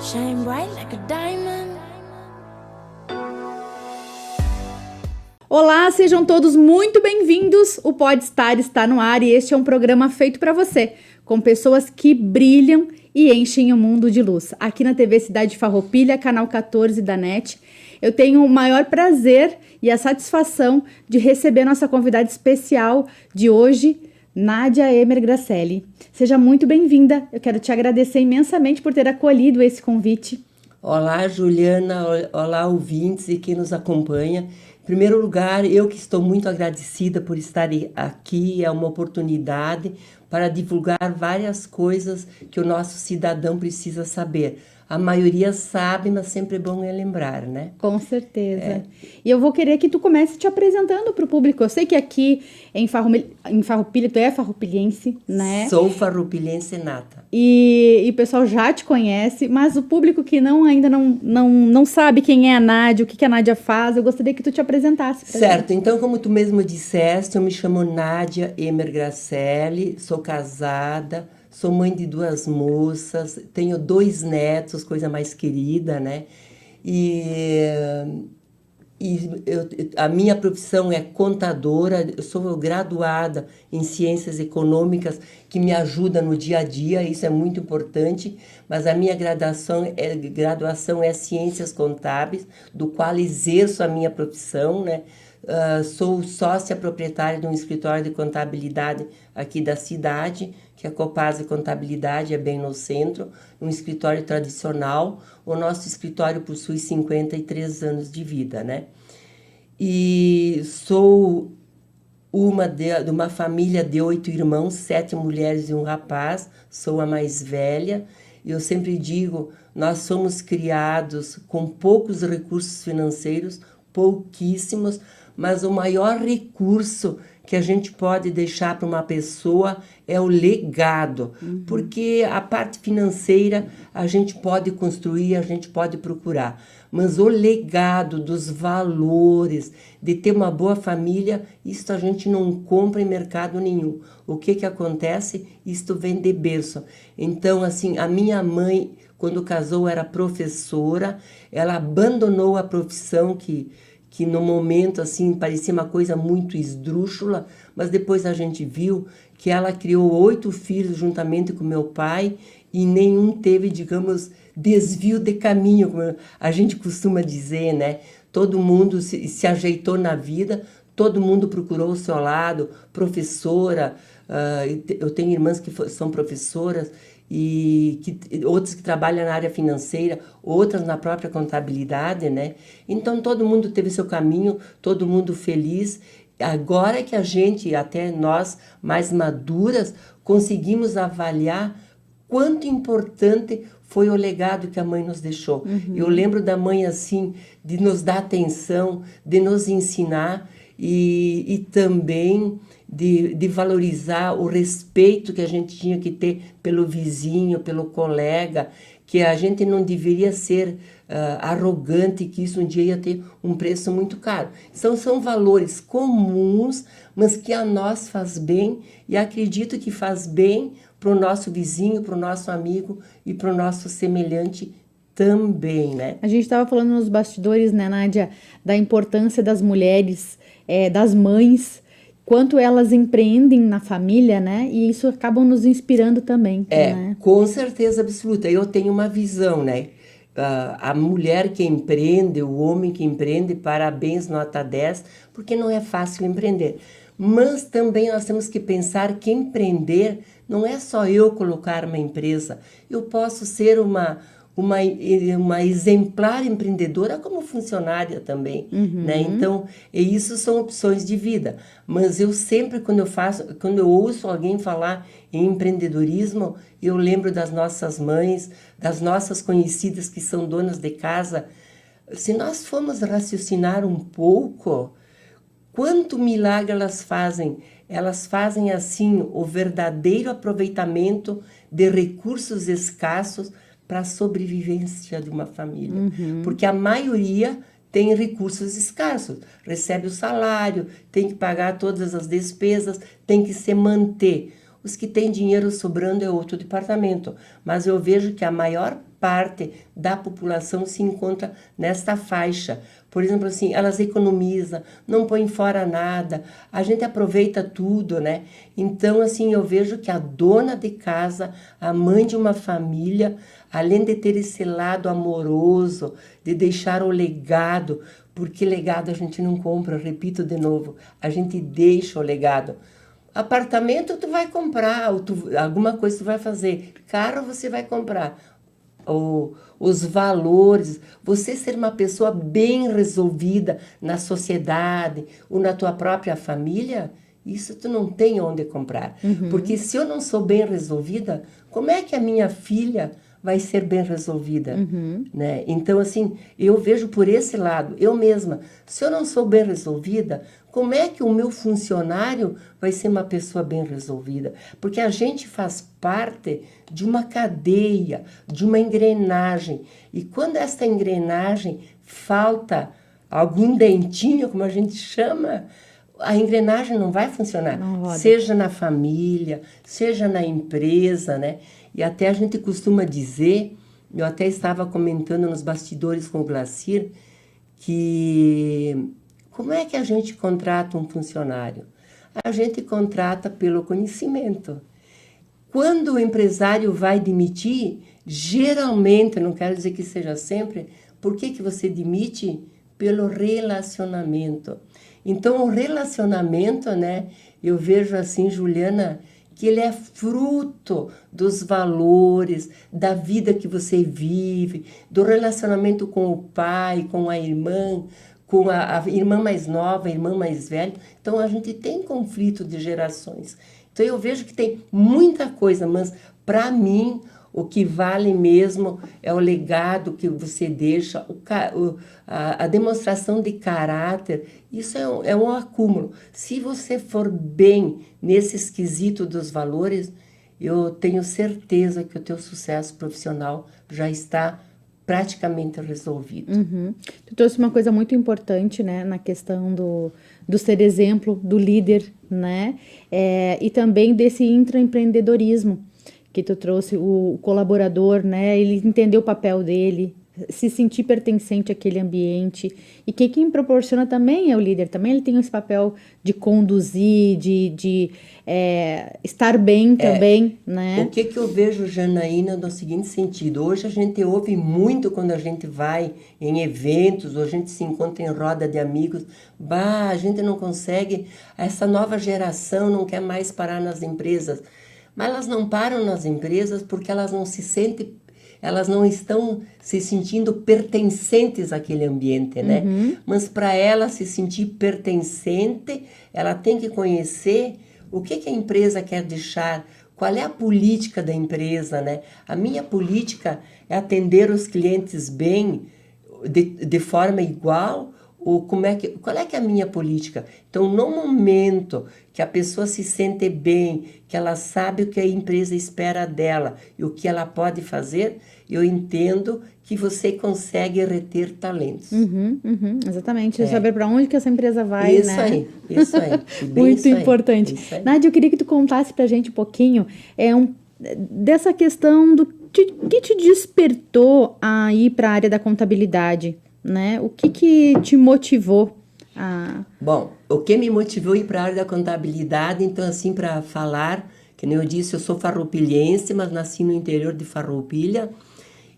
Shine bright like a diamond. Olá, sejam todos muito bem-vindos. O Pode Estar está no ar e este é um programa feito para você, com pessoas que brilham e enchem o mundo de luz. Aqui na TV Cidade Farroupilha, canal 14 da NET, eu tenho o maior prazer e a satisfação de receber nossa convidada especial de hoje, Nádia Emer Gracelli. Seja muito bem-vinda. Eu quero te agradecer imensamente por ter acolhido esse convite. Olá, Juliana. Olá, ouvintes e quem nos acompanha. Em primeiro lugar, eu que estou muito agradecida por estar aqui. É uma oportunidade para divulgar várias coisas que o nosso cidadão precisa saber. A maioria sabe, mas sempre é bom lembrar, né? Com certeza. E eu vou querer que tu comece te apresentando para o público. Eu sei que aqui em Farroupilha, tu é farroupilhense, né? Sou farroupilhense nata. E o pessoal já te conhece, mas o público que ainda não sabe quem é a Nádia, o que a Nádia faz, eu gostaria que tu te apresentasse. Certo, então como tu mesmo disseste, eu me chamo Nádia Emer Gracelli, sou casada, sou mãe de 2 moças, tenho 2 netos, coisa mais querida, né? A minha profissão é contadora, eu sou graduada em ciências econômicas, que me ajuda no dia a dia, isso é muito importante, mas a minha graduação é ciências contábeis, do qual exerço a minha profissão, né? Sou sócia proprietária de um escritório de contabilidade aqui da cidade, que é a Copasa Contabilidade, é bem no centro, um escritório tradicional. O nosso escritório possui 53 anos de vida, né? E sou de uma família de 8 irmãos, 7 mulheres e um rapaz, sou a mais velha. Eu sempre digo, nós somos criados com poucos recursos financeiros, pouquíssimos, mas o maior recurso que a gente pode deixar para uma pessoa é o legado, porque a parte financeira a gente pode construir, a gente pode procurar, mas o legado dos valores, de ter uma boa família, isso a gente não compra em mercado nenhum. O que acontece? Isto vem de berço. Então, assim, a minha mãe, quando casou, era professora, ela abandonou a profissão que no momento, assim, parecia uma coisa muito esdrúxula, mas depois a gente viu que ela criou 8 filhos juntamente com meu pai e nenhum teve, digamos, desvio de caminho, como a gente costuma dizer, né? Todo mundo se ajeitou na vida, todo mundo procurou o seu lado, professora, eu tenho irmãs que são professoras, e outros que trabalham na área financeira, outras na própria contabilidade, né? Então, todo mundo teve seu caminho, todo mundo feliz. Agora que a gente, até nós mais maduras, conseguimos avaliar quanto importante foi o legado que a mãe nos deixou. Eu lembro da mãe, assim, de nos dar atenção, de nos ensinar e também de valorizar o respeito que a gente tinha que ter pelo vizinho, pelo colega, que a gente não deveria ser arrogante, que isso um dia ia ter um preço muito caro. São valores comuns, mas que a nós faz bem, e acredito que faz bem para o nosso vizinho, para o nosso amigo e para o nosso semelhante também, né? A gente estava falando nos bastidores, né, Nádia, da importância das mulheres, das mães, quanto elas empreendem na família, né? E isso acabam nos inspirando também, né? Com certeza absoluta. Eu tenho uma visão, né? A mulher que empreende, o homem que empreende, parabéns, nota 10, porque não é fácil empreender. Mas também nós temos que pensar que empreender não é só eu colocar uma empresa. Eu posso ser uma exemplar empreendedora como funcionária também, né? Então, isso são opções de vida. Mas eu sempre, quando eu ouço alguém falar em empreendedorismo, eu lembro das nossas mães, das nossas conhecidas que são donas de casa. Se nós formos raciocinar um pouco, quanto milagre elas fazem? Elas fazem, assim, o verdadeiro aproveitamento de recursos escassos para a sobrevivência de uma família. Porque a maioria tem recursos escassos, recebe o salário, tem que pagar todas as despesas, tem que se manter. Os que têm dinheiro sobrando é outro departamento. Mas eu vejo que a maior parte da população se encontra nesta faixa. Por exemplo, assim, elas economizam, não põem fora nada, a gente aproveita tudo, né? Então, assim, eu vejo que a dona de casa, a mãe de uma família, além de ter esse lado amoroso, de deixar o legado, porque legado a gente não compra, eu repito de novo, a gente deixa o legado. Apartamento tu vai comprar, ou alguma coisa tu vai fazer, carro você vai comprar. Os valores, você ser uma pessoa bem resolvida na sociedade ou na tua própria família, isso tu não tem onde comprar. Porque se eu não sou bem resolvida, como é que a minha filha vai ser bem resolvida? Né? Então, assim, eu vejo por esse lado, eu mesma, se eu não sou bem resolvida, como é que o meu funcionário vai ser uma pessoa bem resolvida? Porque a gente faz parte de uma cadeia, de uma engrenagem. E quando esta engrenagem falta algum dentinho, como a gente chama, a engrenagem não vai funcionar. Seja na família, seja na empresa, né? E até a gente costuma dizer, eu até estava comentando nos bastidores com o Glacir, que como é que a gente contrata um funcionário? A gente contrata pelo conhecimento. Quando o empresário vai demitir, geralmente, não quero dizer que seja sempre, por que você demite? Pelo relacionamento. Então, o relacionamento, né, eu vejo assim, Juliana, que ele é fruto dos valores, da vida que você vive, do relacionamento com o pai, com a irmã irmã mais nova, a irmã mais velha. Então, a gente tem conflito de gerações. Então, eu vejo que tem muita coisa, mas, para mim, o que vale mesmo é o legado que você deixa, a demonstração de caráter. Isso é um acúmulo. Se você for bem nesse esquisito dos valores, eu tenho certeza que o teu sucesso profissional já está praticamente resolvido. Tu trouxe uma coisa muito importante, né, na questão do ser exemplo, do líder, né, e também desse intraempreendedorismo que tu trouxe, o colaborador, né, ele entender o papel dele, se sentir pertencente àquele ambiente, e que quem proporciona também é o líder, também ele tem esse papel de conduzir, de estar bem também, né? O que eu vejo, Janaína, no seguinte sentido, hoje a gente ouve muito quando a gente vai em eventos, ou a gente se encontra em roda de amigos, a gente não consegue, essa nova geração não quer mais parar nas empresas, mas elas não param nas empresas porque elas não se sentem, elas não estão se sentindo pertencentes àquele ambiente, né? Mas para ela se sentir pertencente, ela tem que conhecer o que a empresa quer deixar, qual é a política da empresa, né? A minha política é atender os clientes bem, de forma igual, ou qual é que é a minha política? Então, no momento que a pessoa se sente bem, que ela sabe o que a empresa espera dela e o que ela pode fazer, eu entendo que você consegue reter talentos. Exatamente, saber para onde que essa empresa vai, isso né? Isso aí. Muito isso importante. Isso aí. Nádia, eu queria que tu contasse pra gente um pouquinho dessa questão que te despertou a ir para a área da contabilidade, né? O que te motivou a... Bom, o que me motivou a ir para a área da contabilidade, então, assim, para falar, que nem eu disse, eu sou farroupilhense, mas nasci no interior de Farroupilha,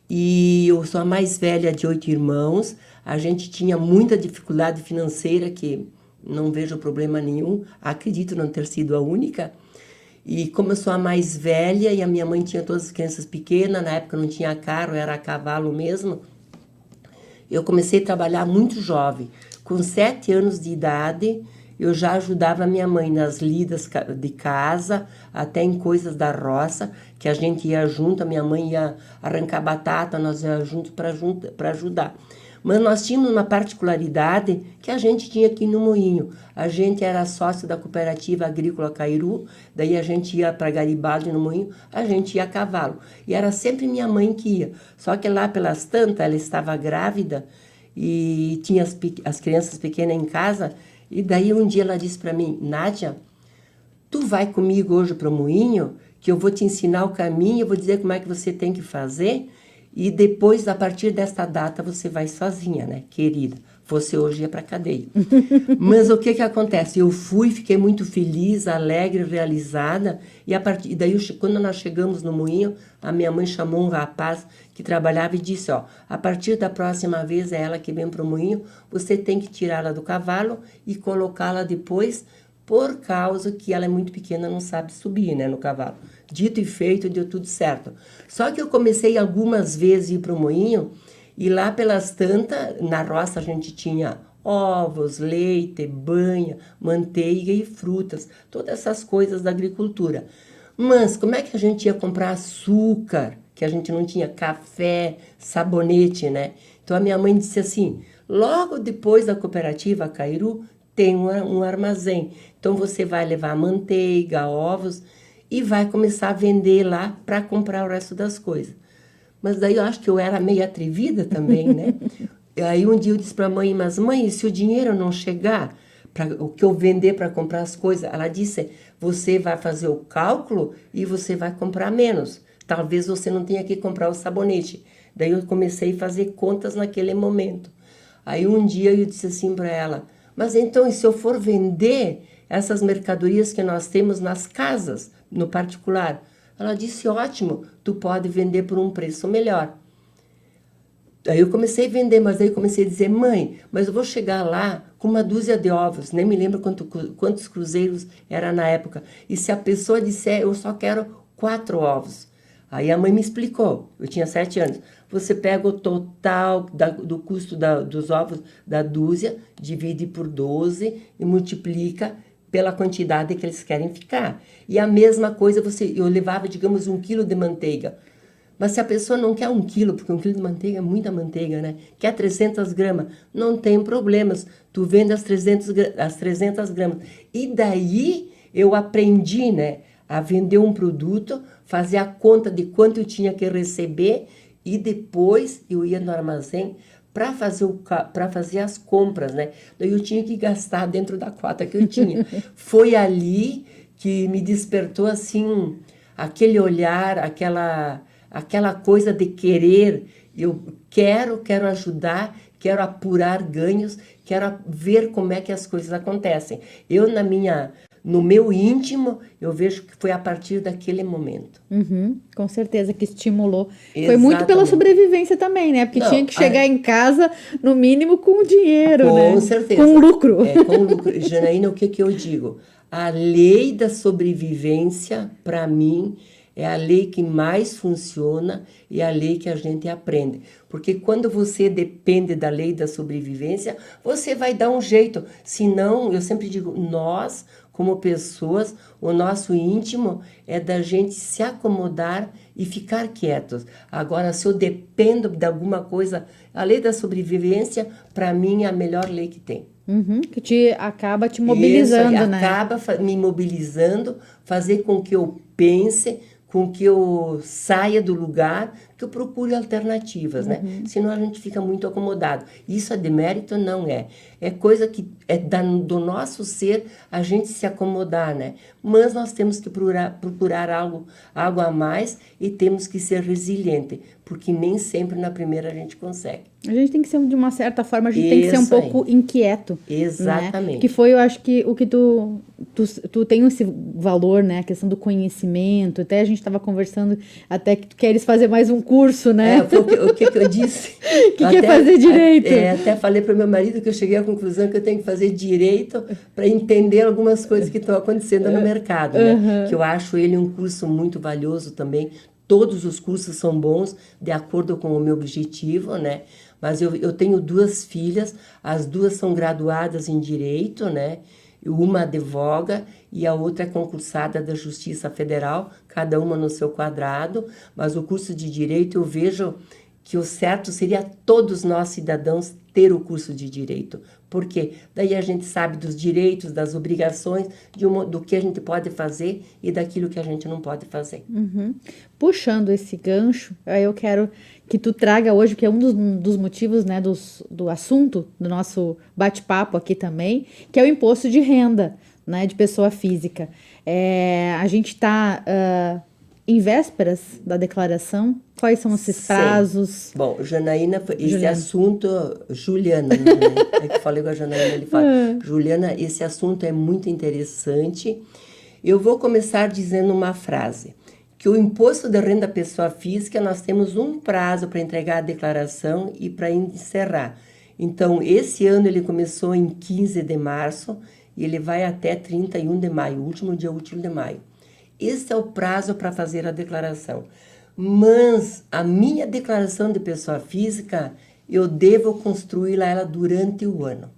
e eu sou a mais velha de 8 irmãos. A gente tinha muita dificuldade financeira, que não vejo problema nenhum, acredito não ter sido a única. E como eu sou a mais velha e a minha mãe tinha todas as crianças pequenas, na época não tinha carro, era a cavalo mesmo, eu comecei a trabalhar muito jovem. Com 7 anos de idade, eu já ajudava a minha mãe nas lidas de casa, até em coisas da roça, que a gente ia junto, a minha mãe ia arrancar batata, nós ia junto para ajudar. Mas nós tínhamos uma particularidade que a gente tinha aqui no Moinho. A gente era sócio da Cooperativa Agrícola Cairu, daí a gente ia para Garibaldi no Moinho, a gente ia a cavalo. E era sempre minha mãe que ia. Só que lá pelas tantas, ela estava grávida e tinha as crianças pequenas em casa, e daí um dia ela disse para mim, Nádia, tu vai comigo hoje para o moinho, que eu vou te ensinar o caminho, eu vou dizer como é que você tem que fazer, e depois, a partir desta data, você vai sozinha, né, querida? Você hoje ia para a cadeia. Mas o que acontece? Eu fui, fiquei muito feliz, alegre, realizada, e daí, quando nós chegamos no moinho, a minha mãe chamou um rapaz que trabalhava e disse, ó, a partir da próxima vez é ela que vem para o moinho, você tem que tirá-la do cavalo e colocá-la depois, por causa que ela é muito pequena, não sabe subir, né, no cavalo. Dito e feito, deu tudo certo. Só que eu comecei algumas vezes a ir para o moinho, e lá pelas tantas, na roça a gente tinha ovos, leite, banha, manteiga e frutas, todas essas coisas da agricultura. Mas como é que a gente ia comprar açúcar, que a gente não tinha café, sabonete, né? Então a minha mãe disse assim, logo depois da cooperativa Cairu, tem um armazém. Então você vai levar manteiga, ovos e vai começar a vender lá para comprar o resto das coisas. Mas daí eu acho que eu era meio atrevida também, né? Aí um dia eu disse para a mãe, mas mãe, se o dinheiro não chegar, para o que eu vender para comprar as coisas, ela disse, você vai fazer o cálculo e você vai comprar menos. Talvez você não tenha que comprar o sabonete. Daí eu comecei a fazer contas naquele momento. Aí um dia eu disse assim para ela, mas então, e se eu for vender essas mercadorias que nós temos nas casas, no particular? Ela disse, ótimo, tu pode vender por um preço melhor. Aí eu comecei a vender, mas aí eu comecei a dizer, mãe, mas eu vou chegar lá com uma dúzia de ovos, nem me lembro quantos cruzeiros era na época. E se a pessoa disser, eu só quero 4 ovos. Aí a mãe me explicou, eu tinha 7 anos. Você pega o total do custo dos ovos da dúzia, divide por 12 e multiplica pela quantidade que eles querem ficar. E a mesma coisa, eu levava, digamos, 1 quilo de manteiga. Mas se a pessoa não quer 1 quilo, porque 1 quilo de manteiga é muita manteiga, né? Quer 300 gramas, não tem problemas. Tu vende as 300 gramas. E daí eu aprendi, né, a vender um produto, fazer a conta de quanto eu tinha que receber e depois eu ia no armazém para fazer as compras, né? Daí eu tinha que gastar dentro da cota que eu tinha. Foi ali que me despertou, assim, aquele olhar, aquela coisa de querer. Eu quero ajudar, quero apurar ganhos, quero ver como é que as coisas acontecem. No meu íntimo, eu vejo que foi a partir daquele momento. Uhum, com certeza que estimulou. Exatamente. Foi muito pela sobrevivência também, né? Porque tinha que chegar em casa, no mínimo, com dinheiro, né? Com certeza. Com lucro. Com lucro. Janaína, o que eu digo? A lei da sobrevivência, para mim, é a lei que mais funciona e a lei que a gente aprende. Porque quando você depende da lei da sobrevivência, você vai dar um jeito. Senão, eu sempre digo, nós, como pessoas, o nosso íntimo é da gente se acomodar e ficar quietos. Agora, se eu dependo de alguma coisa, a lei da sobrevivência, para mim, é a melhor lei que tem. Uhum, que acaba te mobilizando, isso, né? Acaba me mobilizando, fazer com que eu pense, com que eu saia do lugar, que eu procure alternativas, né? Senão a gente fica muito acomodado. Isso é demérito? Não é. É coisa que é do nosso ser a gente se acomodar, né? Mas nós temos que procurar algo a mais e temos que ser resiliente, porque nem sempre na primeira a gente consegue. A gente tem que ser, de uma certa forma, a gente tem que ser um pouco inquieto. Exatamente. Né? Que foi, eu acho que o que tu tem esse valor, né? A questão do conhecimento. Até a gente estava conversando, até que tu queres fazer mais um curso, né? O que eu disse? Que quer fazer direito. Até falei para o meu marido que eu cheguei à conclusão que eu tenho que fazer direito para entender algumas coisas que estão acontecendo no mercado, né? Que eu acho ele um curso muito valioso também. Todos os cursos são bons, de acordo com o meu objetivo, né? Mas eu tenho 2 filhas, as 2 são graduadas em Direito, né? Uma advoga e a outra é concursada da Justiça Federal, cada uma no seu quadrado. Mas o curso de Direito, eu vejo que o certo seria todos nós, cidadãos, ter o curso de Direito. Por quê? Daí a gente sabe dos direitos, das obrigações, do que a gente pode fazer e daquilo que a gente não pode fazer. Uhum. Puxando esse gancho, eu quero que tu traga hoje, que é um dos motivos, né, do assunto do nosso bate-papo aqui também, que é o imposto de renda. né, de pessoa física. A gente está em vésperas da declaração. Quais são esses prazos? Bom, Janaína, esse Juliana. assunto... Juliana, né? É que eu falei com a Janaína, ele fala... Juliana, esse assunto é muito interessante. Eu vou começar dizendo uma frase. Que o imposto de renda pessoa física, nós temos um prazo para entregar a declaração e para encerrar. Então, esse ano ele começou em 15 de março e ele vai até 31 de maio, último dia útil de maio. Esse é o prazo para fazer a declaração. Mas a minha declaração de pessoa física, eu devo construí-la ela durante o ano.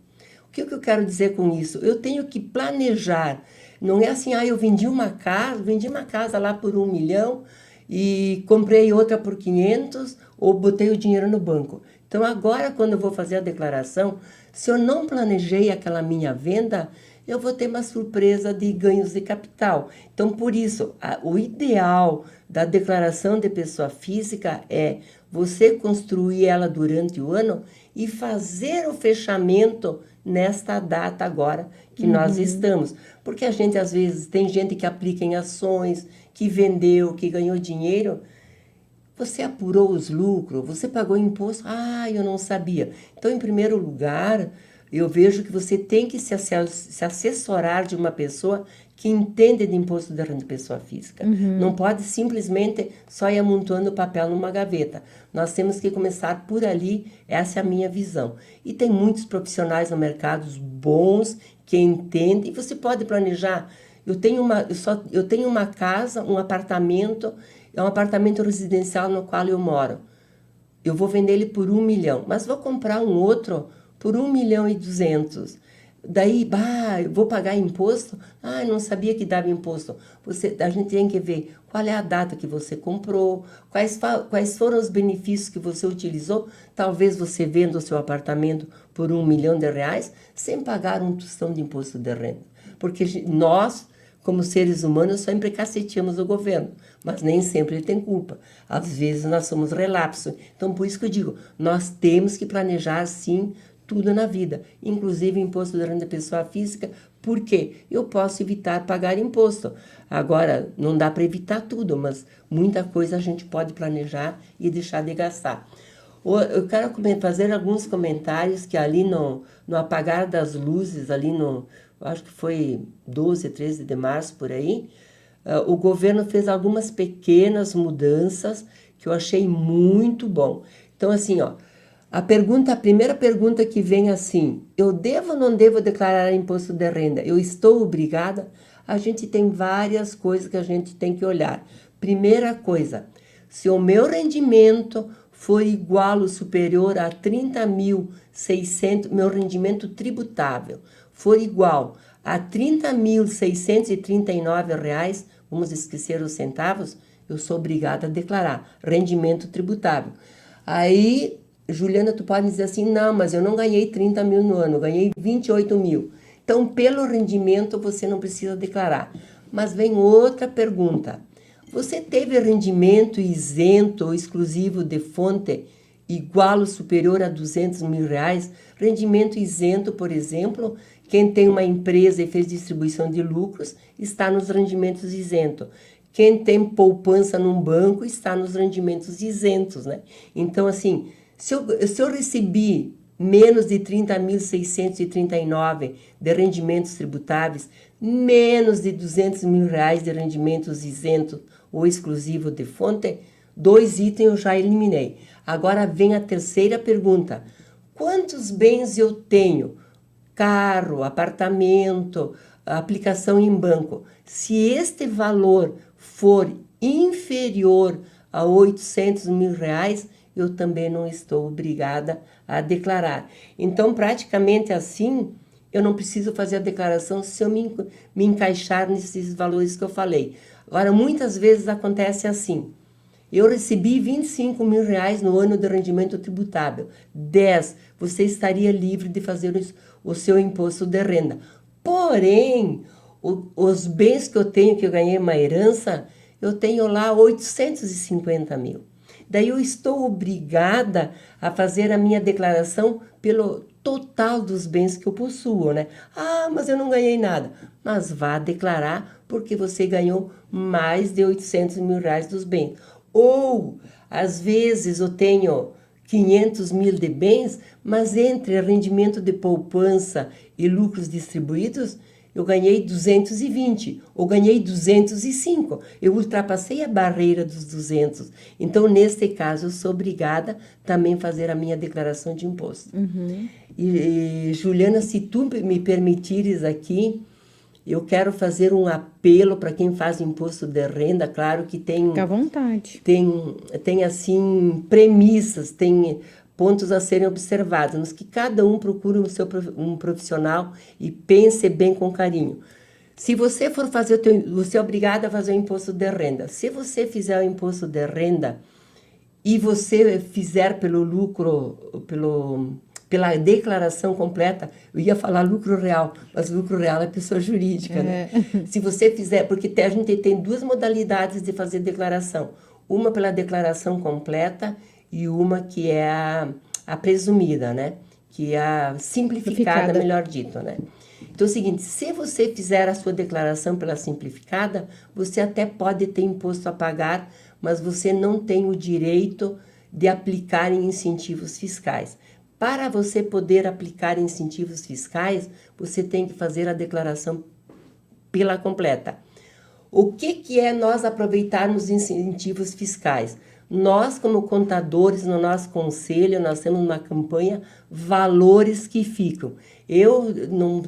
O que eu quero dizer com isso? Eu tenho que planejar. Não é assim, eu vendi uma casa lá por 1 milhão e comprei outra por 500 ou botei o dinheiro no banco. Então agora, quando eu vou fazer a declaração, se eu não planejei aquela minha venda, eu vou ter uma surpresa de ganhos de capital. Então, por isso, o ideal da declaração de pessoa física é você construir ela durante o ano e fazer o fechamento nesta data agora que nós estamos. Porque a gente, às vezes, tem gente que aplica em ações, que vendeu, que ganhou dinheiro. Você apurou os lucros, você pagou imposto. Eu não sabia. Então, em primeiro lugar, eu vejo que você tem que se assessorar de uma pessoa que entende de imposto de renda de pessoa física. Não pode simplesmente só ir amontoando papel numa gaveta. Nós temos que começar por ali, essa é a minha visão. E tem muitos profissionais no mercado bons que entendem, e você pode planejar. Eu tenho uma casa, um apartamento, é um apartamento residencial no qual eu moro. Eu vou vender ele por 1 milhão, mas vou comprar um outro por 1.200.000. Daí, eu vou pagar imposto? Não sabia que dava imposto. A gente tem que ver qual é a data que você comprou, quais foram os benefícios que você utilizou. Talvez você venda o seu apartamento por 1 milhão de reais sem pagar um tostão de imposto de renda. Porque nós, como seres humanos, sempre caceteamos o governo, mas nem sempre ele tem culpa. Às vezes nós somos relapsos. Então, por isso que eu digo, nós temos que planejar, sim, tudo na vida, inclusive imposto de renda pessoa física, porque eu posso evitar pagar imposto. Agora, não dá para evitar tudo, mas muita coisa a gente pode planejar e deixar de gastar. Eu quero fazer alguns comentários que ali no apagar das luzes, acho que foi 12, 13 de março, por aí, o governo fez algumas pequenas mudanças que eu achei muito bom. Então, assim, a primeira pergunta que vem assim, eu devo ou não devo declarar imposto de renda? Eu estou obrigada? A gente tem várias coisas que a gente tem que olhar. Primeira coisa, se o meu rendimento for igual ou superior a 30.600, meu rendimento tributável for igual a R$ 30.639, vamos esquecer os centavos, eu sou obrigada a declarar rendimento tributável. Aí, Juliana, tu pode dizer assim, não, mas eu não ganhei 30 mil no ano, eu ganhei 28 mil. Então, pelo rendimento, você não precisa declarar. Mas vem outra pergunta. Você teve rendimento isento ou exclusivo de fonte igual ou superior a R$ 200 mil? Rendimento isento, por exemplo, quem tem uma empresa e fez distribuição de lucros está nos rendimentos isentos. Quem tem poupança num banco está nos rendimentos isentos, né? Então, assim, se eu recebi menos de 30.639 de rendimentos tributáveis, menos de R$ 200 mil de rendimentos isentos ou exclusivo de fonte, 2 itens eu já eliminei. Agora vem a terceira pergunta. Quantos bens eu tenho? Carro, apartamento, aplicação em banco. Se este valor for inferior a R$ 800 mil, eu também não estou obrigada a declarar. Então, praticamente assim, eu não preciso fazer a declaração se eu me encaixar nesses valores que eu falei. Agora, muitas vezes acontece assim. Eu recebi R$ 25 mil no ano de rendimento tributável. 10, você estaria livre de fazer o seu imposto de renda. Porém, os bens que eu tenho, que eu ganhei uma herança, eu tenho lá 850 mil. Daí eu estou obrigada a fazer a minha declaração total dos bens que eu possuo, né? Ah, mas eu não ganhei nada. Mas vá declarar porque você ganhou mais de 800 mil reais dos bens. Ou, às vezes, eu tenho 500 mil de bens, mas entre rendimento de poupança e lucros distribuídos, eu ganhei 220, ou ganhei 205. Eu ultrapassei a barreira dos 200. Então, nesse caso, eu sou obrigada também a fazer a minha declaração de imposto. E, Juliana, se tu me permitires aqui, eu quero fazer um apelo para quem faz imposto de renda. Claro que tem... Fica à vontade. Tem assim, premissas, tem pontos a serem observados, mas que cada um procure um profissional e pense bem com carinho. Se você for fazer você é obrigado a fazer o imposto de renda. Se você fizer o imposto de renda e você fizer pelo lucro, pela declaração completa, eu ia falar lucro real, mas lucro real é pessoa jurídica, né? Se você fizer, porque a gente tem duas modalidades de fazer declaração. Uma pela declaração completa e uma que é a presumida, né? Que é a simplificada, melhor dito, né? Então é o seguinte, se você fizer a sua declaração pela simplificada, você até pode ter imposto a pagar, mas você não tem o direito de aplicar em incentivos fiscais. Para você poder aplicar incentivos fiscais, você tem que fazer a declaração pela completa. O que é nós aproveitarmos incentivos fiscais? Nós, como contadores, no nosso conselho, nós temos uma campanha Valores que Ficam. Eu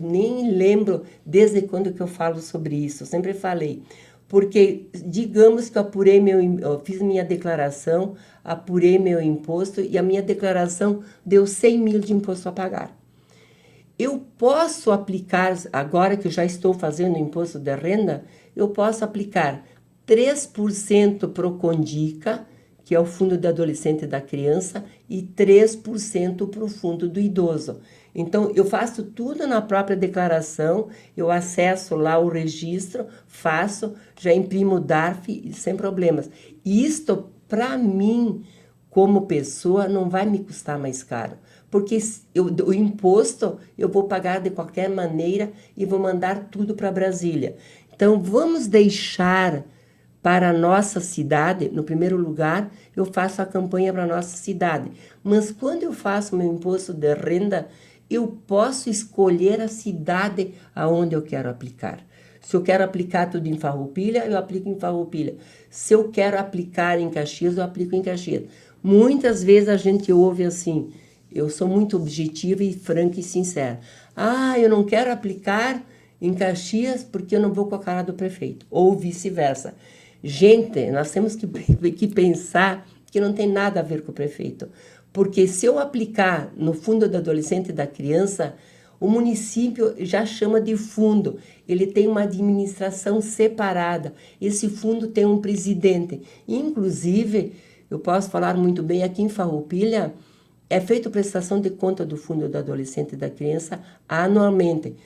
nem lembro desde quando que eu falo sobre isso, eu sempre falei. Porque, digamos que eu fiz minha declaração, apurei meu imposto e a minha declaração deu 100 mil de imposto a pagar. Eu posso aplicar, agora que eu já estou fazendo imposto de renda, eu posso aplicar 3% para o Condica, que é o fundo do adolescente e da criança, e 3% para o fundo do idoso. Então, eu faço tudo na própria declaração, eu acesso lá o registro, faço, já imprimo o DARF sem problemas. E isto, para mim, como pessoa, não vai me custar mais caro, porque o imposto eu vou pagar de qualquer maneira e vou mandar tudo para Brasília. Então, vamos deixar para a nossa cidade, no primeiro lugar, eu faço a campanha para a nossa cidade. Mas quando eu faço meu imposto de renda, eu posso escolher a cidade aonde eu quero aplicar. Se eu quero aplicar tudo em Farroupilha, eu aplico em Farroupilha. Se eu quero aplicar em Caxias, eu aplico em Caxias. Muitas vezes a gente ouve assim, eu sou muito objetiva e franca e sincera. Ah, eu não quero aplicar em Caxias porque eu não vou com a cara do prefeito. Ou vice-versa. Gente, nós temos que pensar que não tem nada a ver com o prefeito. Porque se eu aplicar no fundo do adolescente e da criança, o município já chama de fundo. Ele tem uma administração separada. Esse fundo tem um presidente. Inclusive, eu posso falar muito bem, aqui em Farroupilha, é feita prestação de conta do fundo do adolescente e da criança anualmente.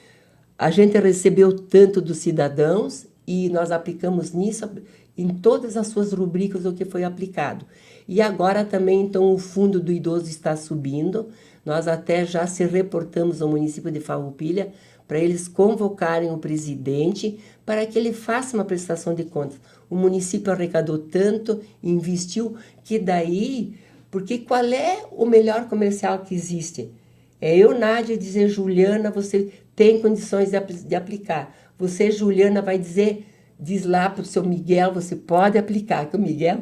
A gente recebeu tanto dos cidadãos e nós aplicamos nisso em todas as suas rubricas o que foi aplicado. E agora também, então, o fundo do idoso está subindo. Nós até já se reportamos ao município de Farroupilha para eles convocarem o presidente para que ele faça uma prestação de contas. O município arrecadou tanto, investiu, que daí... Porque qual é o melhor comercial que existe? É eu, Nádia, dizer, Juliana, você tem condições de aplicar. Você, Juliana, vai diz lá para o seu Miguel, você pode aplicar, que o Miguel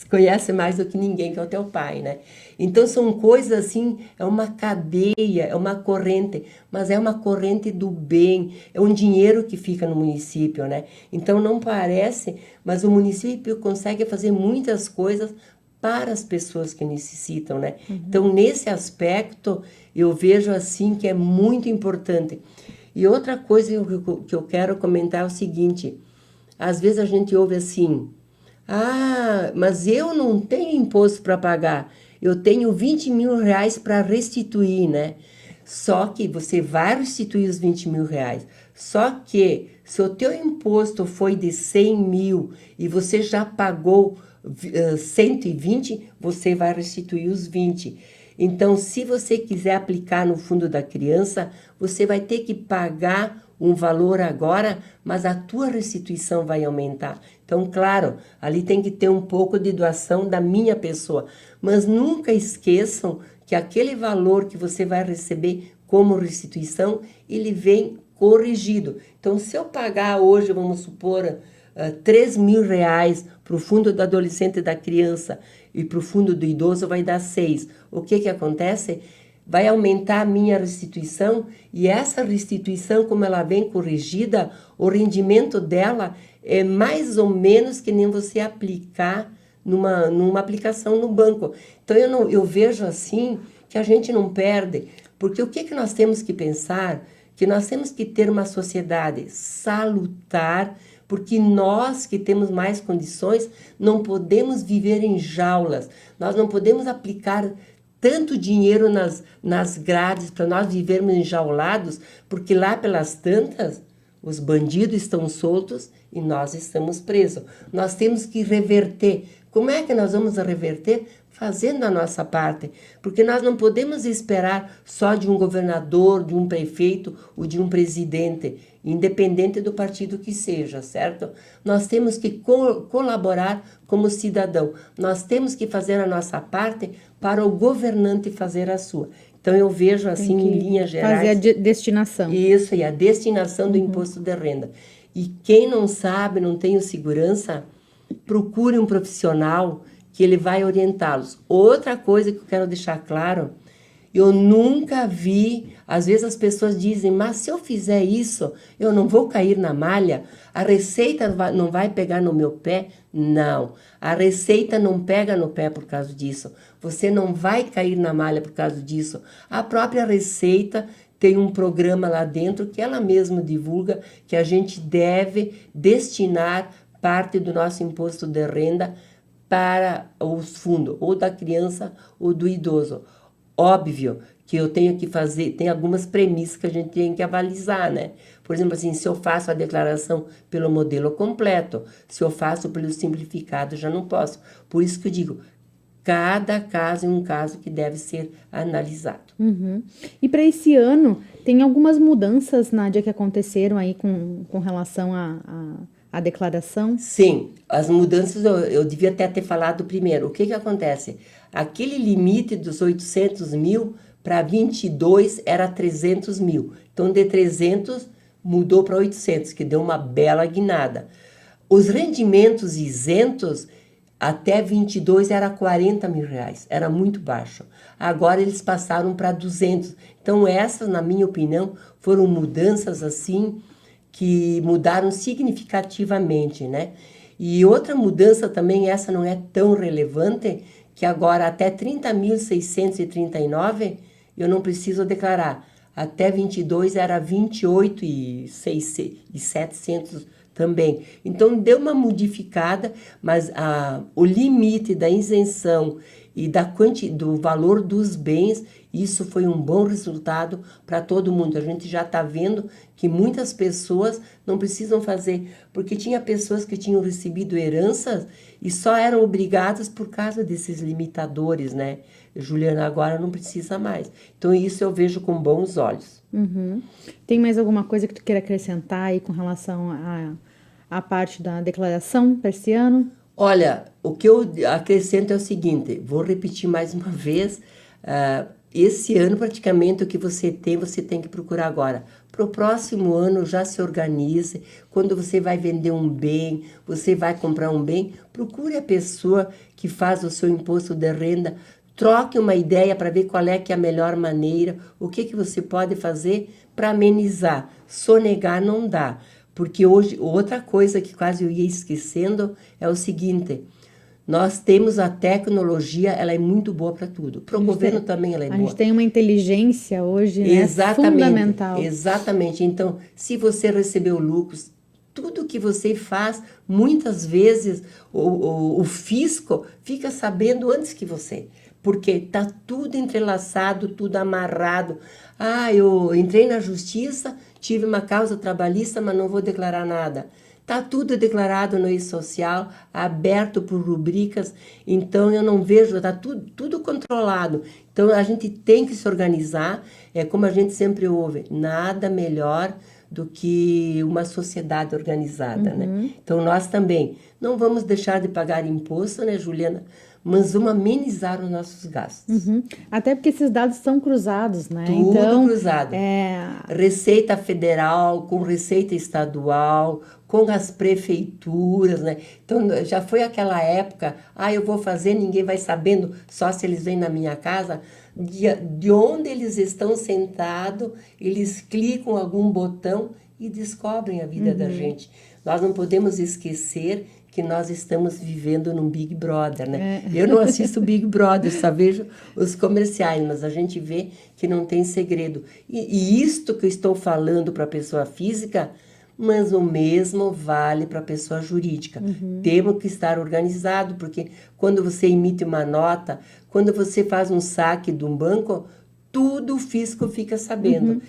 conhece mais do que ninguém, que é o teu pai, né? Então, são coisas assim, é uma cadeia, é uma corrente, mas é uma corrente do bem, é um dinheiro que fica no município, né? Então, não parece, mas o município consegue fazer muitas coisas para as pessoas que necessitam, né? Então, nesse aspecto, eu vejo assim que é muito importante. E outra coisa que eu quero comentar é o seguinte, às vezes a gente ouve assim, ah, mas eu não tenho imposto para pagar, eu tenho 20 mil reais para restituir, né? Só que você vai restituir os 20 mil reais, só que se o teu imposto foi de 100 mil e você já pagou 120, você vai restituir os 20. Então, se você quiser aplicar no fundo da criança, você vai ter que pagar um valor agora, mas a tua restituição vai aumentar. Então, claro, ali tem que ter um pouco de doação da minha pessoa, mas nunca esqueçam que aquele valor que você vai receber como restituição, ele vem corrigido. Então, se eu pagar hoje, vamos supor, 3 mil reais para o fundo do adolescente e da criança e para o fundo do idoso vai dar 6. O que acontece? Vai aumentar a minha restituição e essa restituição, como ela vem corrigida, o rendimento dela é mais ou menos que nem você aplicar numa aplicação no banco. Então, eu vejo assim que a gente não perde, porque o que nós temos que pensar? Que nós temos que ter uma sociedade salutar, porque nós que temos mais condições não podemos viver em jaulas, nós não podemos aplicar tanto dinheiro nas grades para nós vivermos enjaulados, porque lá pelas tantas os bandidos estão soltos e nós estamos presos. Nós temos que reverter. Como é que nós vamos reverter? Fazendo a nossa parte, porque nós não podemos esperar só de um governador, de um prefeito ou de um presidente, independente do partido que seja, certo? Nós temos que colaborar como cidadão, nós temos que fazer a nossa parte para o governante fazer a sua. Então eu vejo assim em linhas gerais... Fazer a destinação. Isso, e a destinação do imposto de renda. E quem não sabe, não tem segurança, procure um profissional que ele vai orientá-los. Outra coisa que eu quero deixar claro, eu nunca vi, às vezes as pessoas dizem, mas se eu fizer isso, eu não vou cair na malha? A Receita não vai pegar no meu pé? Não, a Receita não pega no pé por causa disso. Você não vai cair na malha por causa disso. A própria Receita tem um programa lá dentro que ela mesma divulga que a gente deve destinar parte do nosso imposto de renda para os fundos, ou da criança ou do idoso. Óbvio que eu tenho que fazer, tem algumas premissas que a gente tem que avalizar, né? Por exemplo, assim, se eu faço a declaração pelo modelo completo, se eu faço pelo simplificado, já não posso. Por isso que eu digo, cada caso é um caso que deve ser analisado. Uhum. E para esse ano, tem algumas mudanças, Nádia, que aconteceram aí com relação a declaração? Sim, as mudanças eu devia até ter falado primeiro. O que acontece? Aquele limite dos 800 mil para 22 era 300 mil. Então, de 300 mudou para 800, que deu uma bela guinada. Os rendimentos isentos até 22 era 40 mil reais, era muito baixo. Agora eles passaram para 200. Então, essas, na minha opinião, foram mudanças assim que mudaram significativamente, né? E outra mudança também, essa não é tão relevante, que agora até 30.639 eu não preciso declarar. Até 22 era 28.700 também. Então deu uma modificada, mas o limite da isenção e do valor dos bens, isso foi um bom resultado para todo mundo. A gente já está vendo que muitas pessoas não precisam fazer, porque tinha pessoas que tinham recebido heranças e só eram obrigadas por causa desses limitadores, né? Juliana agora não precisa mais. Então isso eu vejo com bons olhos. Uhum. Tem mais alguma coisa que tu queira acrescentar aí com relação à parte da declaração para esse ano? Olha, o que eu acrescento é o seguinte, vou repetir mais uma vez, esse ano praticamente o que você tem que procurar agora. Para o próximo ano já se organize, quando você vai vender um bem, você vai comprar um bem, procure a pessoa que faz o seu imposto de renda, troque uma ideia para ver qual é que é a melhor maneira, o que você pode fazer para amenizar. Sonegar não dá. Porque hoje, outra coisa que quase eu ia esquecendo é o seguinte, nós temos a tecnologia, ela é muito boa para tudo. Para o governo também ela é boa. A gente tem uma inteligência hoje, né, fundamental. Exatamente. Então, se você recebeu lucros, tudo que você faz, muitas vezes o fisco fica sabendo antes que você. Porque está tudo entrelaçado, tudo amarrado. Eu entrei na justiça, tive uma causa trabalhista, mas não vou declarar nada. Está tudo declarado no e-social, aberto por rubricas, então eu não vejo, está tudo controlado. Então a gente tem que se organizar, é como a gente sempre ouve, nada melhor do que uma sociedade organizada, né? Então nós também não vamos deixar de pagar imposto, né, Juliana? Mas vamos amenizar os nossos gastos. Até porque esses dados são cruzados, né? Tudo Então, cruzado. Receita Federal com Receita Estadual, com as prefeituras, né? Então, já foi aquela época, eu vou fazer, ninguém vai sabendo, só se eles vêm na minha casa. De onde eles estão sentados, eles clicam algum botão e descobrem a vida da gente. Nós não podemos esquecer que nós estamos vivendo num Big Brother, né? Eu não assisto Big Brother, só vejo os comerciais, mas a gente vê que não tem segredo. E isto que eu estou falando para a pessoa física, mas o mesmo vale para a pessoa jurídica. Temos que estar organizado, porque quando você emite uma nota, quando você faz um saque de um banco, tudo o fisco fica sabendo.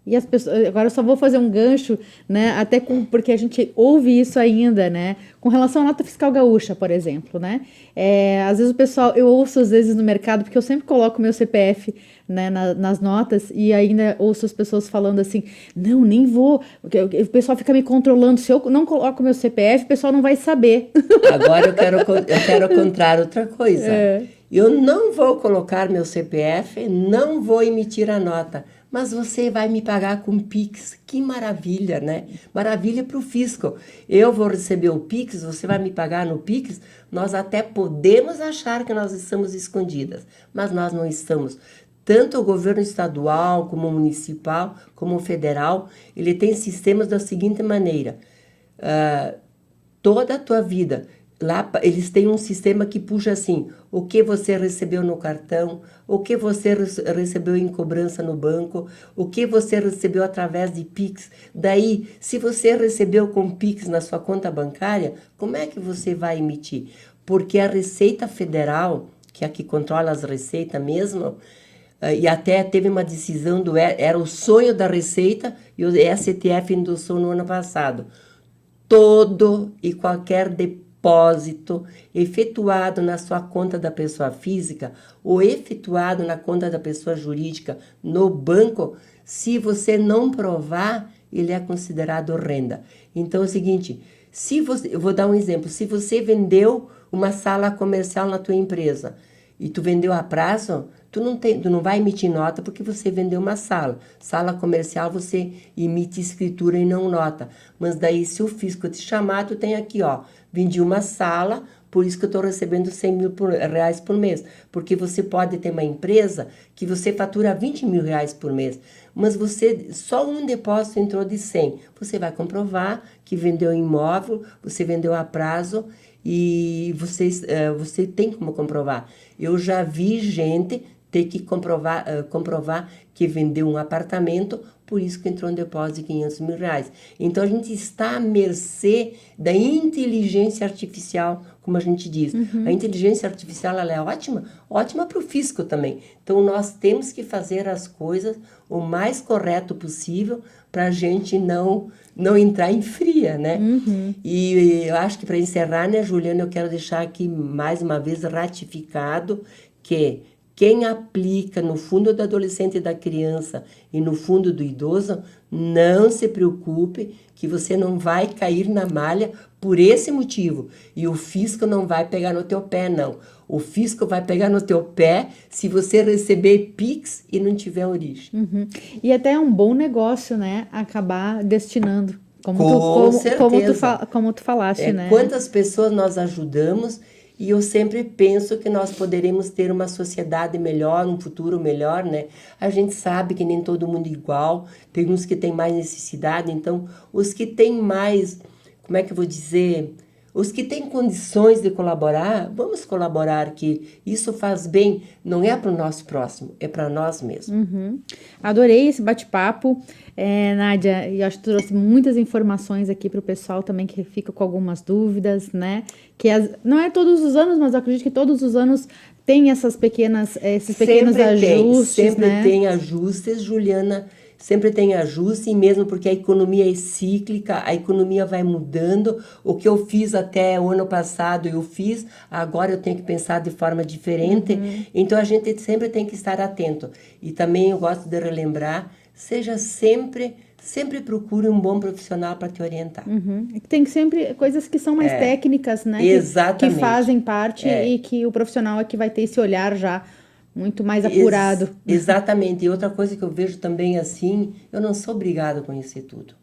E as pessoas, agora eu só vou fazer um gancho, né, porque a gente ouve isso ainda, né, com relação à nota fiscal gaúcha, por exemplo, né, às vezes o pessoal, eu ouço às vezes no mercado, porque eu sempre coloco meu CPF, né, nas notas, e ainda ouço as pessoas falando assim, não, nem vou, o pessoal fica me controlando, se eu não coloco meu CPF, o pessoal não vai saber. Agora eu quero contar outra coisa. Eu não vou colocar meu CPF, não vou emitir a nota, mas você vai me pagar com Pix. Que maravilha, né? Maravilha para o fisco. Eu vou receber o Pix, você vai me pagar no Pix. Nós até podemos achar que nós estamos escondidas, mas nós não estamos. Tanto o governo estadual, como o municipal, como o federal, ele tem sistemas da seguinte maneira. Toda a tua vida, lá eles têm um sistema que puxa assim, o que você recebeu no cartão, o que você recebeu em cobrança no banco, o que você recebeu através de Pix. Daí, se você recebeu com Pix na sua conta bancária, como é que você vai emitir? Porque a Receita Federal, que é a que controla as receitas mesmo, e até teve uma decisão era o sonho da Receita, e o STF endossou no ano passado. Todo e qualquer depósito efetuado na sua conta da pessoa física ou efetuado na conta da pessoa jurídica no banco, se você não provar, ele é considerado renda. Então é o seguinte, eu vou dar um exemplo, se você vendeu uma sala comercial na tua empresa e tu vendeu a prazo, tu não vai emitir nota porque você vendeu uma sala. Sala comercial você emite escritura e não nota. Mas daí se o fisco te chamar, tu tem aqui, vendi uma sala, por isso que eu estou recebendo 100 mil reais por mês. Porque você pode ter uma empresa que você fatura 20 mil reais por mês. Mas só um depósito entrou de 100. Você vai comprovar que vendeu imóvel, você vendeu a prazo e você tem como comprovar. Eu já vi gente ter que comprovar que vendeu um apartamento, por isso que entrou um depósito de 500 mil reais. Então, a gente está à mercê da inteligência artificial, como a gente diz. A inteligência artificial ela é ótima para o fisco também. Então, nós temos que fazer as coisas o mais correto possível para a gente não entrar em fria, né? E eu acho que para encerrar, né, Juliana, eu quero deixar aqui mais uma vez ratificado que quem aplica no fundo do adolescente e da criança e no fundo do idoso, não se preocupe que você não vai cair na malha por esse motivo. E o fisco não vai pegar no teu pé, não. O fisco vai pegar no teu pé se você receber Pix e não tiver origem. E até é um bom negócio, né? Acabar destinando. Com certeza. Como tu falaste, né? Quantas pessoas nós ajudamos. E eu sempre penso que nós poderemos ter uma sociedade melhor, um futuro melhor, né? A gente sabe que nem todo mundo é igual, tem uns que têm mais necessidade, então os que têm mais, como é que eu vou dizer, os que têm condições de colaborar, vamos colaborar, que isso faz bem, não é para o nosso próximo, é para nós mesmos. Adorei esse bate-papo, Nádia, e acho que tu trouxe muitas informações aqui para o pessoal também que fica com algumas dúvidas, né? Que não é todos os anos, mas eu acredito que todos os anos tem esses pequenos ajustes, Sempre né? tem ajustes, Juliana. sempre tem ajuste, e mesmo porque a economia é cíclica, a economia vai mudando. O que eu fiz até o ano passado, eu fiz, agora eu tenho que pensar de forma diferente. Então, a gente sempre tem que estar atento. E também eu gosto de relembrar, seja sempre procure um bom profissional para te orientar. Tem sempre coisas que são mais técnicas, né? Exatamente. Que fazem parte e que o profissional é que vai ter esse olhar já muito mais apurado. Exatamente. E outra coisa que eu vejo também assim, eu não sou obrigada a conhecer tudo,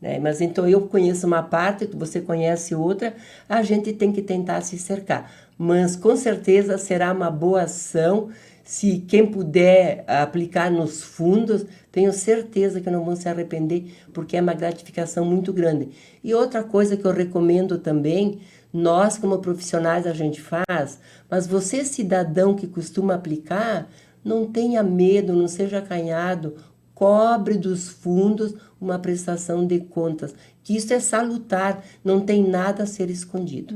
né? Mas então eu conheço uma parte, você conhece outra, a gente tem que tentar se cercar. Mas com certeza será uma boa ação se quem puder aplicar nos fundos, tenho certeza que não vão se arrepender, porque é uma gratificação muito grande. E outra coisa que eu recomendo também, nós como profissionais a gente faz, mas você cidadão que costuma aplicar, não tenha medo, não seja acanhado, cobre dos fundos uma prestação de contas, que isso é salutar, não tem nada a ser escondido.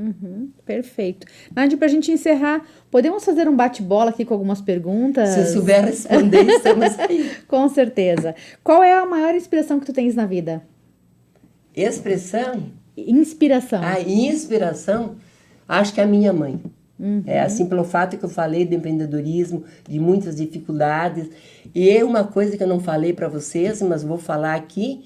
Perfeito. Nádia, para a gente encerrar, podemos fazer um bate-bola aqui com algumas perguntas? Se eu souber responder, estamos aí. Com certeza. Qual é a maior inspiração que tu tens na vida? Expressão? Inspiração. A inspiração, acho que é a minha mãe. É assim, pelo fato que eu falei de empreendedorismo, de muitas dificuldades. E é uma coisa que eu não falei para vocês, mas vou falar aqui.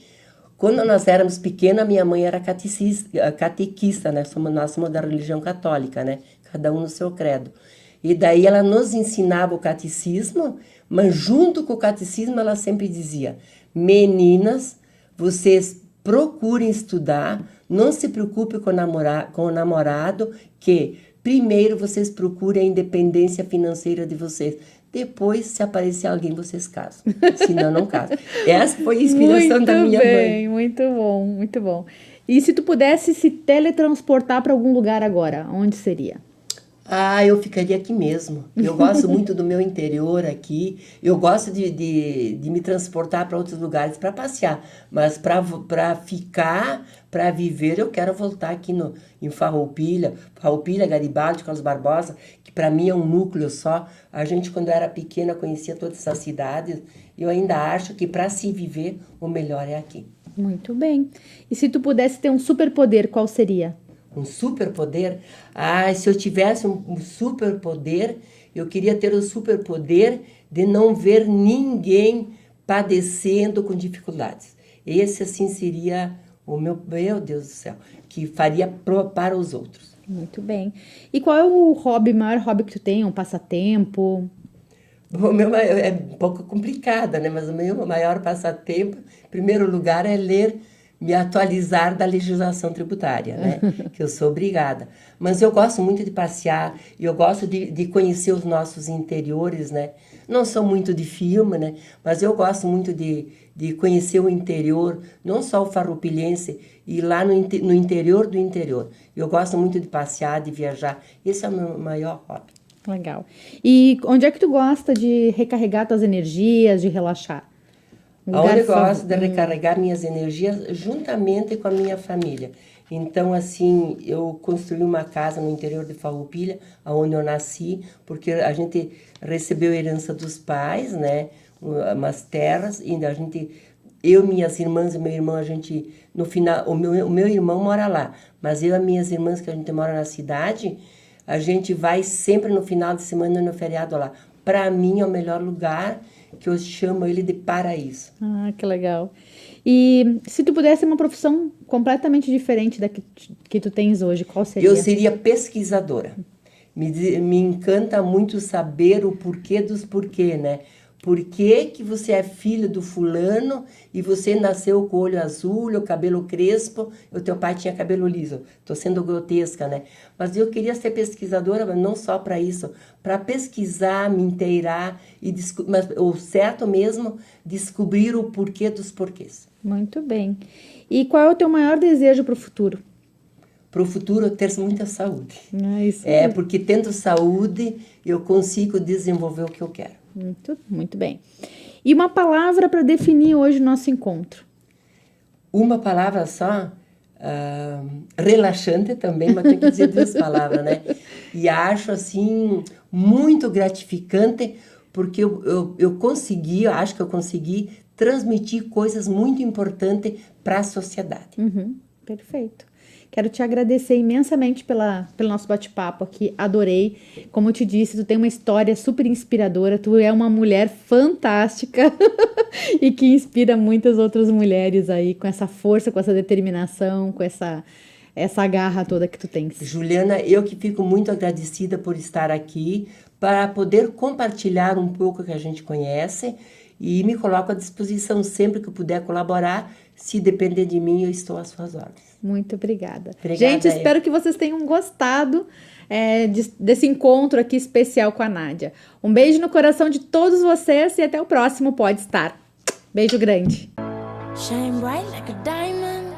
Quando nós éramos pequenas, minha mãe era catequista, né? Nós somos da religião católica, né? Cada um no seu credo. E daí ela nos ensinava o catecismo, mas junto com o catecismo ela sempre dizia: meninas, vocês procurem estudar, não se preocupe com o namorado, que primeiro vocês procurem a independência financeira de vocês. Depois, se aparecer alguém, vocês casam. Senão, não casam. Essa foi a inspiração da minha mãe. Muito bom, muito bom. E se tu pudesse se teletransportar para algum lugar agora, onde seria? Eu ficaria aqui mesmo. Eu gosto muito do meu interior aqui. Eu gosto de me transportar para outros lugares para passear. Mas para ficar, para viver, eu quero voltar aqui em Farroupilha, Garibaldi, Carlos Barbosa, que para mim é um núcleo só. A gente, quando era pequena, conhecia todas essas cidades. Eu ainda acho que para se viver, o melhor é aqui. Muito bem. E se tu pudesse ter um superpoder, qual seria? Um superpoder? Se eu tivesse um superpoder, eu queria ter o superpoder de não ver ninguém padecendo com dificuldades. Esse, assim, seria o meu Deus do céu, que faria para os outros. Muito bem. E qual é o maior hobby que tu tem? Um passatempo? O meu é um pouco complicado, né? Mas o meu maior passatempo, em primeiro lugar, é ler, me atualizar da legislação tributária, né? Que eu sou obrigada. Mas eu gosto muito de passear, eu gosto de conhecer os nossos interiores, né? Não sou muito de filme, né? Mas eu gosto muito de conhecer o interior, não só o farroupilhense, e lá no interior do interior. Eu gosto muito de passear, de viajar. Esse é o meu maior hobby. Legal. E onde é que tu gosta de recarregar tuas energias, de relaxar? Onde eu gosto de recarregar minhas energias juntamente com a minha família. Então, assim, eu construí uma casa no interior de Farroupilha, onde eu nasci, porque a gente recebeu herança dos pais, né? Umas terras, e minhas irmãs e meu irmão, no final, o meu irmão mora lá, mas eu e minhas irmãs, que a gente mora na cidade, a gente vai sempre no final de semana, no feriado lá. Para mim, é o melhor lugar, que eu chamo ele de paraíso. Que legal. E se tu pudesse ter uma profissão completamente diferente da que tu tens hoje, qual seria? Eu seria pesquisadora. Me encanta muito saber o porquê dos porquê, né? Por que você é filho do fulano e você nasceu com o olho azul, o cabelo crespo, o teu pai tinha cabelo liso. Estou sendo grotesca, né? Mas eu queria ser pesquisadora, mas não só para isso, para pesquisar, me inteirar, mas o certo mesmo, descobrir o porquê dos porquês. Muito bem. E qual é o teu maior desejo para o futuro? Para o futuro, ter muita saúde. Isso porque tendo saúde, eu consigo desenvolver o que eu quero. Muito bem. E uma palavra para definir hoje o nosso encontro? Uma palavra só? Relaxante também, mas tenho que dizer 2 palavras, né? E acho, assim, muito gratificante, porque eu acho que eu consegui transmitir coisas muito importantes para a sociedade. Perfeito. Quero te agradecer imensamente pelo nosso bate-papo aqui, adorei. Como eu te disse, tu tem uma história super inspiradora, tu é uma mulher fantástica e que inspira muitas outras mulheres aí, com essa força, com essa determinação, com essa garra toda que tu tens. Juliana, eu que fico muito agradecida por estar aqui, para poder compartilhar um pouco que a gente conhece e me coloco à disposição sempre que eu puder colaborar. Se depender de mim, eu estou às suas ordens. Muito obrigada. Obrigada, Gente, espero que vocês tenham gostado desse encontro aqui especial com a Nádia. Um beijo no coração de todos vocês e até o próximo Pode Estar. Beijo grande. Shine bright like a diamond.